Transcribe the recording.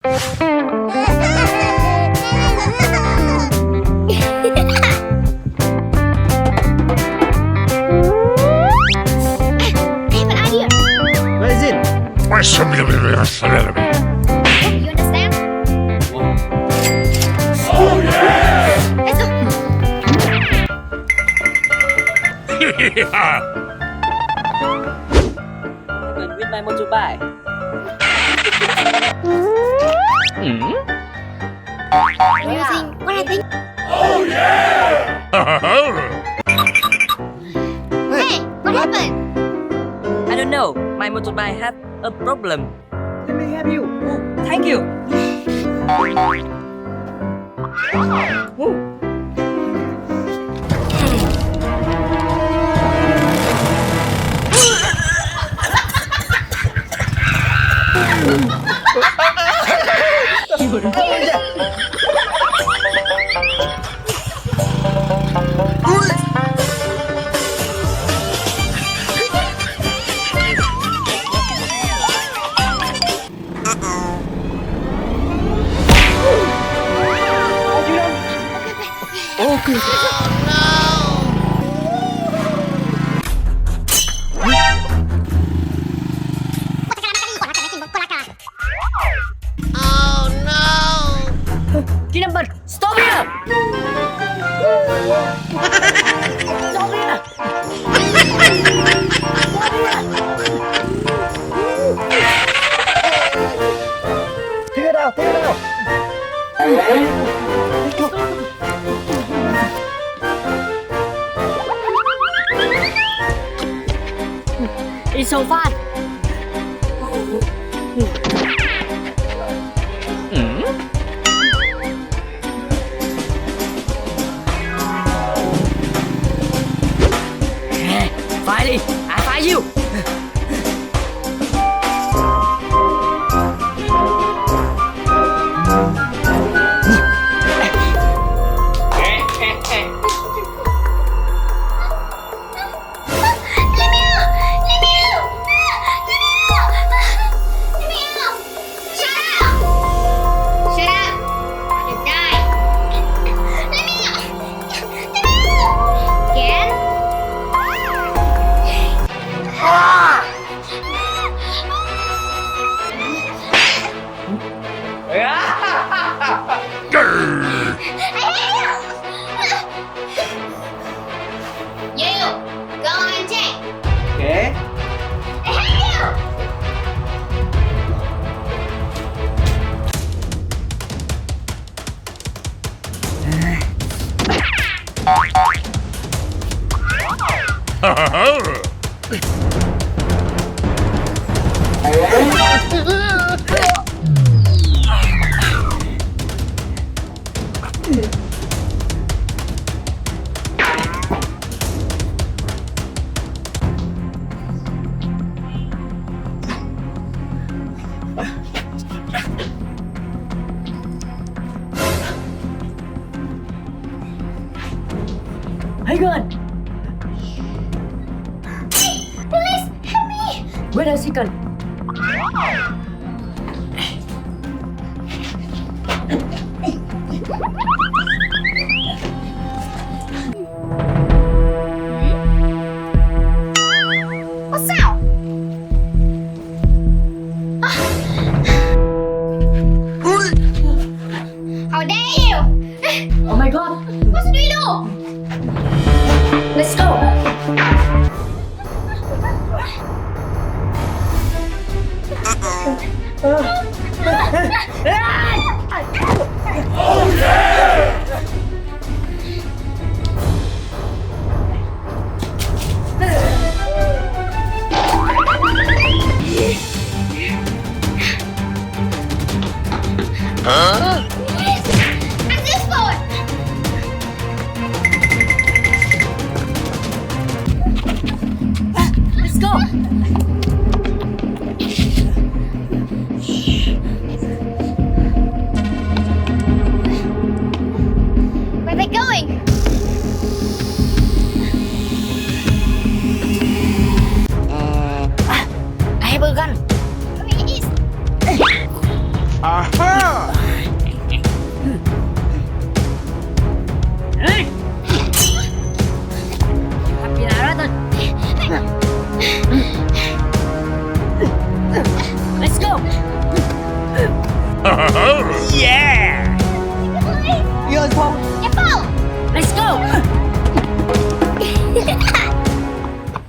What is it? You understand? Oh yeah! Let's go. Even with my motorbike. Using what I think. Oh yeah! Hey, what happened? I don't know. My motorbike have a problem. Let me help you. Oh, thank you. Oh. Kinamban, stop here! Stop here! Take it out, take it out. It's so fun. Finally, I find you. Okay. Hang on. Police, help me! Wait a second. What's up? How dare you? Oh my god. What do you do? Let's go. Oh yeah! At this point! Let's go. Where are they going? I have a gun. Where is? Aha! Yeah!